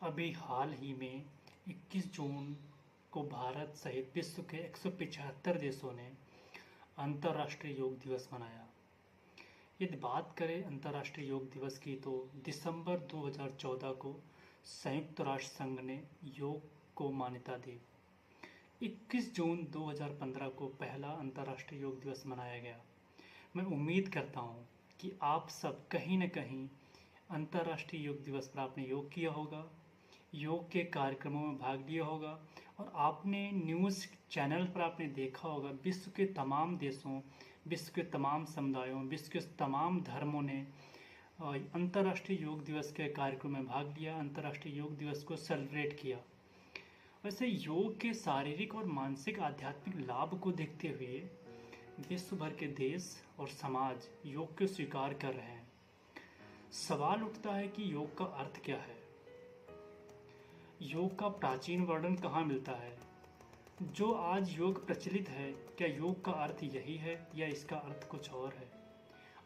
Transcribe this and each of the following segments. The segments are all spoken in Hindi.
अभी हाल ही में 21 जून को भारत सहित विश्व के 175 देशों ने अंतर्राष्ट्रीय योग दिवस मनाया। यदि बात करें अंतर्राष्ट्रीय योग दिवस की तो दिसंबर 2014 को संयुक्त राष्ट्र संघ ने योग को मान्यता दी। 21 जून 2015 को पहला अंतर्राष्ट्रीय योग दिवस मनाया गया। मैं उम्मीद करता हूँ कि आप सब कहीं न कहीं अंतर्राष्ट्रीय योग दिवस पर आपने योग किया होगा, योग के कार्यक्रमों में भाग लिया होगा और आपने न्यूज़ चैनल पर आपने देखा होगा विश्व के तमाम देशों, विश्व के तमाम समुदायों, विश्व के तमाम धर्मों ने अंतर्राष्ट्रीय योग दिवस के कार्यक्रम में भाग लिया, अंतर्राष्ट्रीय योग दिवस को सेलिब्रेट किया। वैसे योग के शारीरिक और मानसिक आध्यात्मिक लाभ को देखते हुए विश्व भर के देश और समाज योग को स्वीकार कर रहे हैं। सवाल उठता है कि योग का अर्थ क्या है? योग का प्राचीन वर्णन कहाँ मिलता है? जो आज योग प्रचलित है, क्या योग का अर्थ यही है या इसका अर्थ कुछ और है?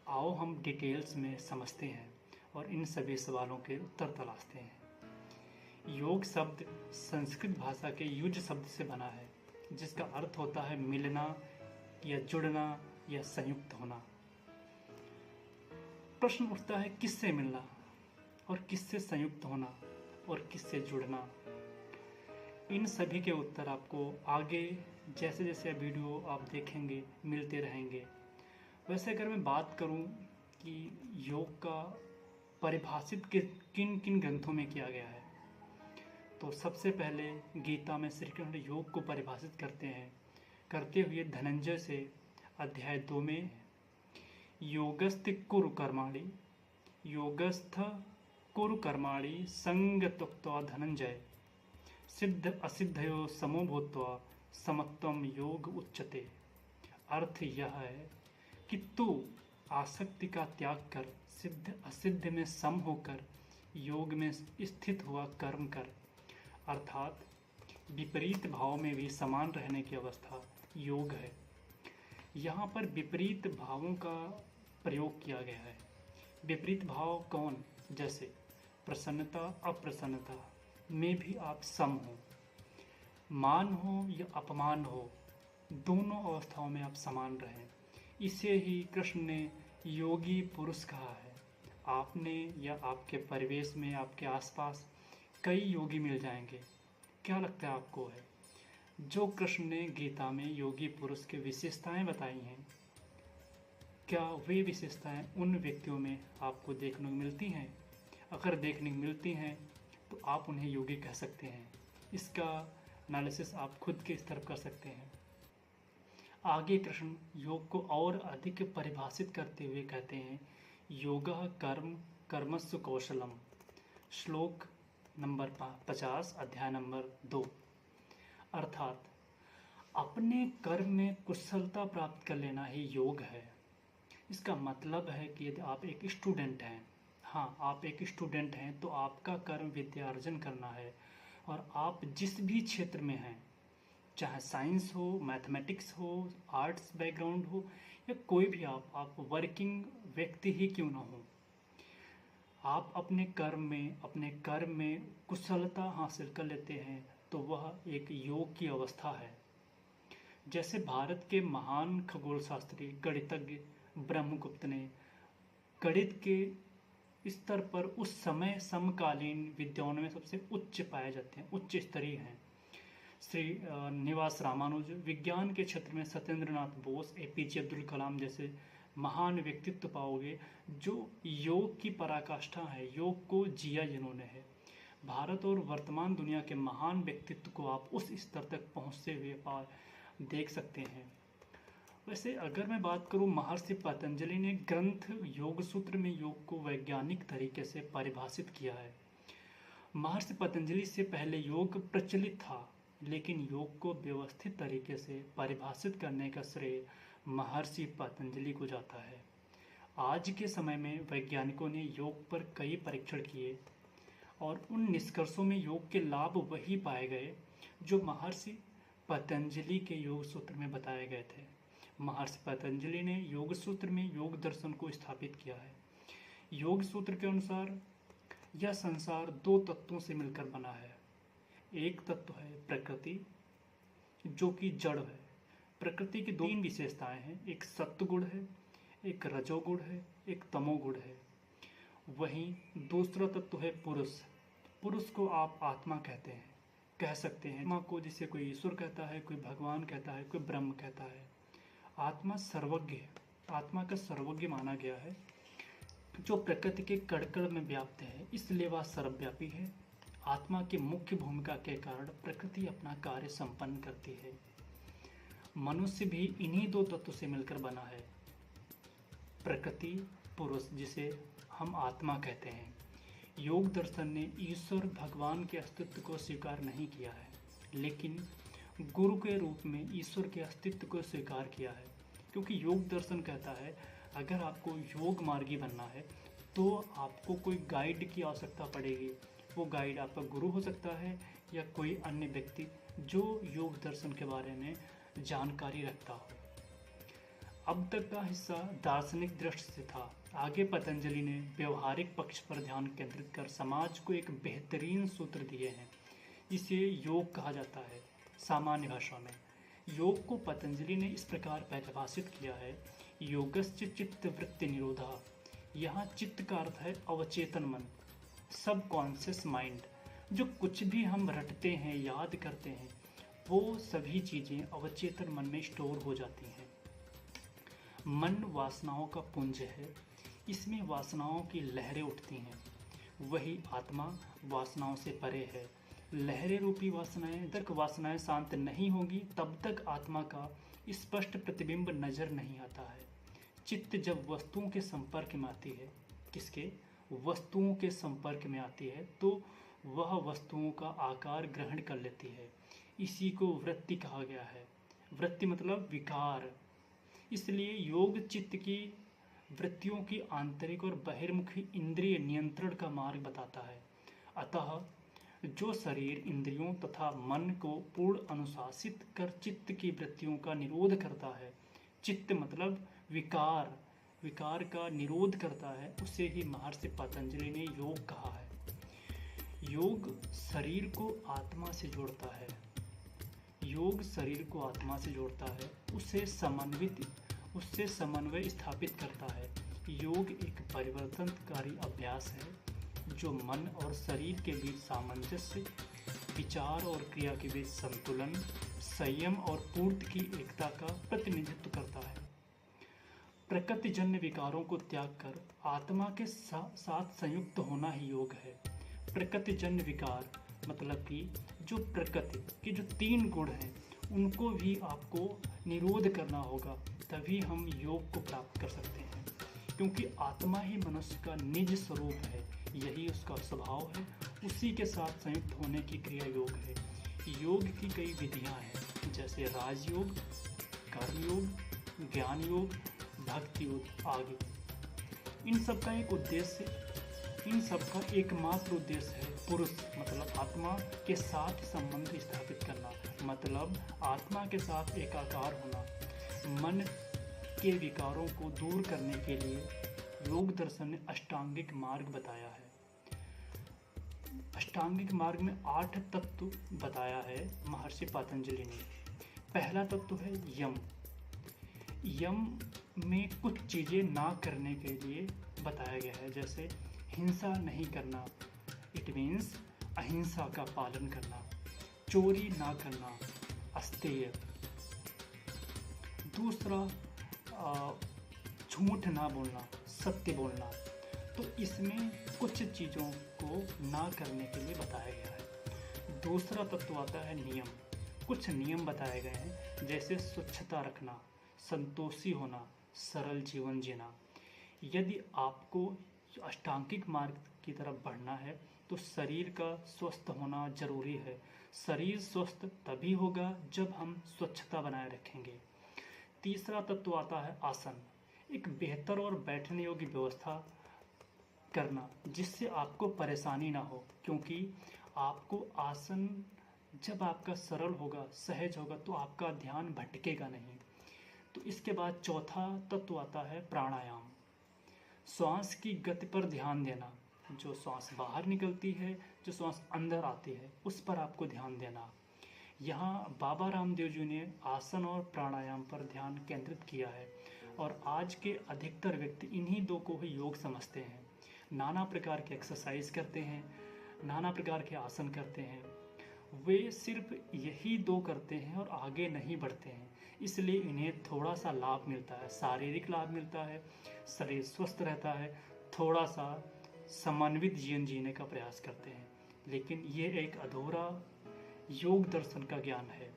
आओ हम डिटेल्स में समझते हैं और इन सभी सवालों के उत्तर तलाशते हैं। योग शब्द संस्कृत भाषा के युज शब्द से बना है, जिसका अर्थ होता है मिलना या जुड़ना या संयुक्त होना। प्रश्न उठता है किससे मिलना और किससे संयुक्त होना और किससे जुड़ना। इन सभी के उत्तर आपको आगे जैसे जैसे वीडियो आप देखेंगे मिलते रहेंगे। वैसे अगर मैं बात करूं कि योग का परिभाषित किन किन ग्रंथों में किया गया है, तो सबसे पहले गीता में श्री कृष्ण योग को परिभाषित करते हुए धनंजय से अध्याय 2 में योगस्थ कुरु कर्माणि योगस्थ कुरु कर्माणि संग त्यक्त्वा धनंजय सिद्ध असिद्धयो समो भूत्वा समत्वम योग उच्यते। अर्थ यह है कि तू आसक्ति का त्याग कर सिद्ध असिद्ध में सम होकर योग में स्थित हुआ कर्म कर, अर्थात विपरीत भाव में भी समान रहने की अवस्था योग है। यहाँ पर विपरीत भावों का प्रयोग किया गया है। विपरीत भाव कौन? जैसे प्रसन्नता अप्रसन्नता में भी आप सम हो, मान हो या अपमान हो, दोनों अवस्थाओं में आप समान रहें। इसे ही कृष्ण ने योगी पुरुष कहा है। आपने या आपके परिवेश में आपके आसपास कई योगी मिल जाएंगे। क्या लगता है आपको है जो कृष्ण ने गीता में योगी पुरुष की विशेषताएं बताई हैं, क्या वे विशेषताएं उन व्यक्तियों में आपको देखने को मिलती हैं? अगर देखने को मिलती हैं तो आप उन्हें योगी कह सकते हैं। इसका एनालिसिस आप खुद के स्तर पर कर सकते हैं। आगे कृष्ण योग को और अधिक परिभाषित करते हुए कहते हैं योगः कर्म कर्मसु कौशलम, श्लोक नंबर 50 अध्याय नंबर 2। अर्थात अपने कर्म में कुशलता प्राप्त कर लेना ही योग है। इसका मतलब है कि यदि आप एक स्टूडेंट हैं, हाँ आप एक स्टूडेंट हैं, तो आपका कर्म विद्यार्जन करना है और आप जिस भी क्षेत्र में हैं, चाहे साइंस हो, मैथमेटिक्स हो, आर्ट्स बैकग्राउंड हो या कोई भी आप वर्किंग व्यक्ति ही क्यों ना हो, आप अपने कर्म में कुशलता हासिल कर लेते हैं तो वह एक योग की अवस्था है। जैसे भारत के महान खगोल शास्त्री गणितज्ञ ब्रह्मगुप्त ने गणित के स्तर पर उस समय समकालीन विद्वानों में सबसे उच्च पाए जाते हैं, उच्च स्तरीय हैं। श्री निवास रामानुज विज्ञान के क्षेत्र में सत्येंद्रनाथ बोस, एपीजे अब्दुल कलाम जैसे महान व्यक्तित्व पाओगे जो योग की पराकाष्ठा है, योग को जिया जिन्होंने है। भारत और वर्तमान दुनिया के महान व्यक्तित्व को आप उस स्तर तक पहुँचते हुए देख सकते हैं। वैसे अगर मैं बात करूं, महर्षि पतंजलि ने ग्रंथ योग सूत्र में योग को वैज्ञानिक तरीके से परिभाषित किया है। महर्षि पतंजलि से पहले योग प्रचलित था, लेकिन योग को व्यवस्थित तरीके से परिभाषित करने का श्रेय महर्षि पतंजलि को जाता है। आज के समय में वैज्ञानिकों ने योग पर कई परीक्षण किए और उन निष्कर्षों में योग के लाभ वही पाए गए जो महर्षि पतंजलि के योग सूत्र में बताए गए थे। महर्षि पतंजलि ने योग सूत्र में योग दर्शन को स्थापित किया है। योग सूत्र के अनुसार यह संसार दो तत्वों से मिलकर बना है। एक तत्व है प्रकृति, जो कि जड़ है। प्रकृति की तीन विशेषताएं हैं, एक सत्वगुण है, एक रजोगुण है, एक तमोगुण है। वहीं दूसरा तत्व है पुरुष। पुरुष को आप आत्मा कहते हैं, कह सकते हैं। आत्मा को जिसे कोई ईश्वर कहता है, कोई भगवान कहता है, कोई ब्रह्म कहता है। आत्मा सर्वज्ञ है, आत्मा का सर्वज्ञ माना गया है, जो प्रकृति के कण-कण में व्याप्त है, इसलिए वह सर्वव्यापी है। आत्मा की मुख्य भूमिका के कारण प्रकृति अपना कार्य संपन्न करती है। मनुष्य भी इन्हीं दो तत्वों से मिलकर बना है, प्रकृति, पुरुष, जिसे हम आत्मा कहते हैं। योग दर्शन ने ईश्वर भगवान के अस्तित्व को स्वीकार नहीं किया है, लेकिन गुरु के रूप में ईश्वर के अस्तित्व को स्वीकार किया है। क्योंकि योग दर्शन कहता है अगर आपको योग मार्गी बनना है तो आपको कोई गाइड की आवश्यकता पड़ेगी। वो गाइड आपका गुरु हो सकता है या कोई अन्य व्यक्ति जो योग दर्शन के बारे में जानकारी रखता हो। अब तक का हिस्सा दार्शनिक दृष्टि से था। आगे पतंजलि ने व्यवहारिक पक्ष पर ध्यान केंद्रित कर समाज को एक बेहतरीन सूत्र दिए हैं, जिसे योग कहा जाता है। सामान्य भाषा में योग को पतंजलि ने इस प्रकार परिभाषित किया है, योगस्य चित्त वृत्ति निरोधा। यहाँ चित्त का अर्थ है अवचेतन मन, सब कॉन्शियस माइंड। जो कुछ भी हम रटते हैं, याद करते हैं, वो सभी चीज़ें अवचेतन मन में स्टोर हो जाती हैं। मन वासनाओं का पुंज है, इसमें वासनाओं की लहरें उठती हैं। वही आत्मा वासनाओं से परे है। लहरें रूपी वासनाएं, जब तक वासनाएं शांत नहीं होगी तब तक आत्मा का स्पष्ट प्रतिबिंब नजर नहीं आता है। चित्त जब वस्तुओं के संपर्क में आती है, किसके? वस्तुओं के संपर्क में आती है, तो वह वस्तुओं का आकार ग्रहण कर लेती है। इसी को वृत्ति कहा गया है। वृत्ति मतलब विकार। इसलिए योग चित्त की वृत्तियों की आंतरिक और बहिर्मुखी इंद्रिय नियंत्रण का मार्ग बताता है। अतः जो शरीर, इंद्रियों तथा मन को पूर्ण अनुशासित कर चित्त की वृत्तियों का निरोध करता है, चित्त मतलब विकार, विकार का निरोध करता है, उसे ही महर्षि पतंजलि ने योग कहा है। योग शरीर को आत्मा से जोड़ता है। योग शरीर को आत्मा से जोड़ता है, उससे समन्वय स्थापित करता है। योग एक परिवर्तनकारी अभ्यास है जो मन और शरीर के बीच सामंजस्य, विचार और क्रिया के बीच संतुलन, संयम और पूर्ति की एकता का प्रतिनिधित्व करता है। प्रकृतिजन्य विकारों को त्याग कर आत्मा के साथ संयुक्त होना ही योग है। प्रकृतिजन्य विकार मतलब कि जो प्रकृति के जो तीन गुण हैं उनको भी आपको निरोध करना होगा, तभी हम योग को प्राप्त कर सकते हैं। क्योंकि आत्मा ही मनुष्य का निज स्वरूप है, यही उसका स्वभाव है, उसी के साथ संयुक्त होने की क्रिया योग है। योग की कई विधियां हैं, जैसे राजयोग, कर्मयोग, ज्ञान योग, भक्ति योग आदि। इन सब का एकमात्र उद्देश्य है पुरुष मतलब आत्मा के साथ संबंध स्थापित करना, मतलब आत्मा के साथ एकाकार होना। मन के विकारों को दूर करने के लिए योग दर्शन ने अष्टांगिक मार्ग बताया है। अष्टांगिक मार्ग में 8 तत्व बताया है महर्षि पतंजलि ने। पहला तत्व है यम। यम में कुछ चीज़ें ना करने के लिए बताया गया है, जैसे हिंसा नहीं करना, इट मीन्स अहिंसा का पालन करना, चोरी ना करना, अस्तेय। दूसरा झूठ ना बोलना, सत्य बोलना। तो इसमें कुछ चीज़ों को ना करने के लिए बताया गया है। दूसरा तत्व आता है नियम। कुछ नियम बताए गए हैं, जैसे स्वच्छता रखना, संतोषी होना, सरल जीवन जीना। यदि आपको अष्टांगिक मार्ग की तरफ बढ़ना है तो शरीर का स्वस्थ होना जरूरी है। शरीर स्वस्थ तभी होगा जब हम स्वच्छता बनाए रखेंगे। तीसरा तत्व आता है आसन। एक बेहतर और बैठने योग्य व्यवस्था करना जिससे आपको परेशानी ना हो, क्योंकि आपको आसन जब आपका सरल होगा, सहज होगा, तो आपका ध्यान भटकेगा नहीं। तो इसके बाद चौथा तत्व आता है प्राणायाम। श्वास की गति पर ध्यान देना, जो श्वास बाहर निकलती है, जो श्वास अंदर आती है, उस पर आपको ध्यान देना। यहाँ बाबा रामदेव जी ने आसन और प्राणायाम पर ध्यान केंद्रित किया है और आज के अधिकतर व्यक्ति इन्हीं दो को ही योग समझते हैं। नाना प्रकार के एक्सरसाइज करते हैं, नाना प्रकार के आसन करते हैं, वे सिर्फ यही दो करते हैं और आगे नहीं बढ़ते हैं। इसलिए इन्हें थोड़ा सा लाभ मिलता है, शारीरिक लाभ मिलता है, शरीर स्वस्थ रहता है, थोड़ा सा समन्वित जीवन जीने का प्रयास करते हैं। लेकिन ये एक अधूरा योग दर्शन का ज्ञान है।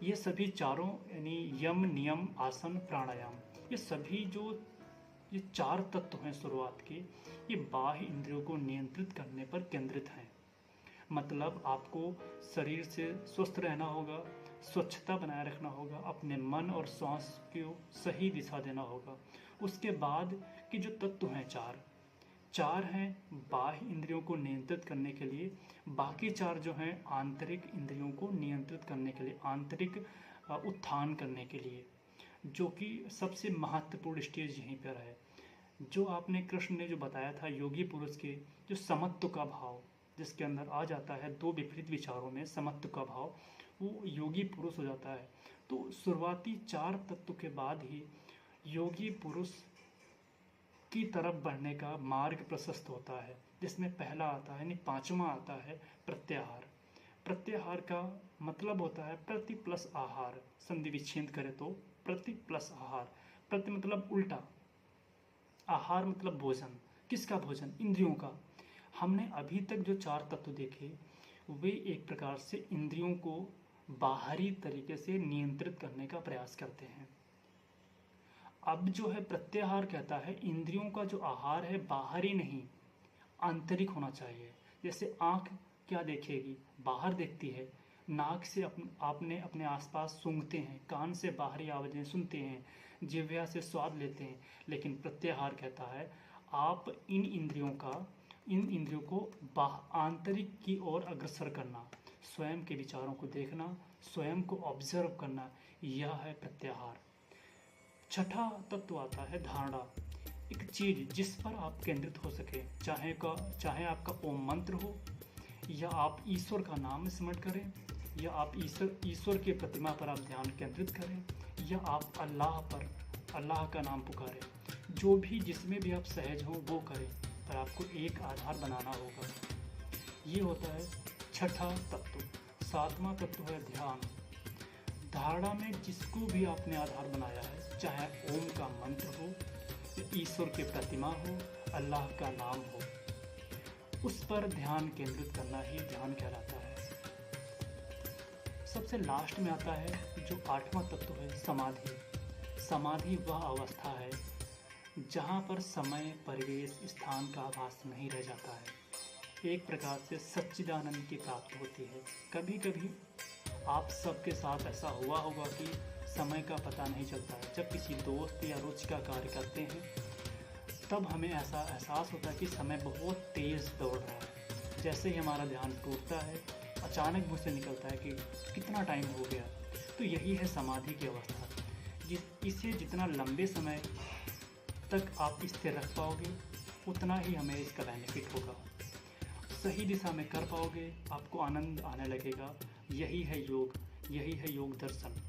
ये सभी चारों यानी यम, नियम, आसन, प्राणायाम, ये सभी जो ये चार तत्व हैं शुरुआत के, ये बाह्य इंद्रियों को नियंत्रित करने पर केंद्रित हैं। मतलब आपको शरीर से स्वस्थ रहना होगा, स्वच्छता बनाए रखना होगा, अपने मन और श्वास को सही दिशा देना होगा। उसके बाद के जो तत्व हैं चार हैं बाह्य इंद्रियों को नियंत्रित करने के लिए, बाकी चार जो हैं आंतरिक इंद्रियों को नियंत्रित करने के लिए, आंतरिक उत्थान करने के लिए, जो कि सबसे महत्वपूर्ण स्टेज यहीं पर है। जो आपने कृष्ण ने जो बताया था योगी पुरुष के जो समत्व का भाव जिसके अंदर आ जाता है, दो विपरीत विचारों में समत्व का भाव, वो योगी पुरुष हो जाता है। तो शुरुआती चार तत्व के बाद ही योगी पुरुष की तरफ बढ़ने का मार्ग प्रशस्त होता है, जिसमें पहला आता है यानी पांचवा आता है प्रत्याहार। प्रत्याहार का मतलब होता है प्रति प्लस आहार। संधि विच्छेद करें तो प्रति प्लस आहार। प्रति मतलब उल्टा, आहार मतलब भोजन। किसका भोजन? इंद्रियों का। हमने अभी तक जो चार तत्व देखे वे एक प्रकार से इंद्रियों को बाहरी तरीके से नियंत्रित करने का प्रयास करते हैं। अब जो है प्रत्याहार कहता है इंद्रियों का जो आहार है बाहरी नहीं, आंतरिक होना चाहिए। जैसे आँख क्या देखेगी? बाहर देखती है। नाक से आपने अपने आसपास सूंघते हैं, कान से बाहरी आवाज़ें सुनते हैं, जिह्वा से स्वाद लेते हैं। लेकिन प्रत्याहार कहता है आप इन इंद्रियों को आंतरिक की ओर अग्रसर करना, स्वयं के विचारों को देखना, स्वयं को ऑब्जर्व करना, यह है प्रत्याहार। छठा तत्व आता है धारणा। एक चीज जिस पर आप केंद्रित हो सके, चाहे आपका ओम मंत्र हो, या आप ईश्वर का नाम स्मरण करें, या आप ईश्वर के प्रतिमा पर आप ध्यान केंद्रित करें, या आप अल्लाह का नाम पुकारें। जो भी जिसमें भी आप सहज हो वो करें, पर आपको एक आधार बनाना होगा। ये होता है छठा तत्व। सातवां तत्व है ध्यान। धारणा में जिसको भी आपने आधार बनाया है, चाहे ओम का मंत्र हो, ईश्वर की प्रतिमा हो, अल्लाह का नाम हो, उस पर ध्यान केंद्रित करना ही ध्यान कहलाता है। सबसे लास्ट में आता है जो आठवां तत्व है समाधि। समाधि वह अवस्था है जहाँ पर समय, परिवेश, स्थान का आभास नहीं रह जाता है। एक प्रकार से सच्चिदानंद की प्राप्ति होती है। कभी कभी आप सबके साथ ऐसा हुआ होगा कि समय का पता नहीं चलता है। जब किसी दोस्त या रुचि का कार्य करते हैं तब हमें ऐसा एहसास होता है कि समय बहुत तेज़ दौड़ रहा है। जैसे ही हमारा ध्यान टूटता है, अचानक मुझ से निकलता है कि कितना टाइम हो गया। तो यही है समाधि की अवस्था। इसे जितना लंबे समय तक आप स्थिर रख पाओगे उतना ही हमें इसका बेनिफिट होगा। सही दिशा में कर पाओगे, आपको आनंद आने लगेगा। यही है योग, यही है योग दर्शन।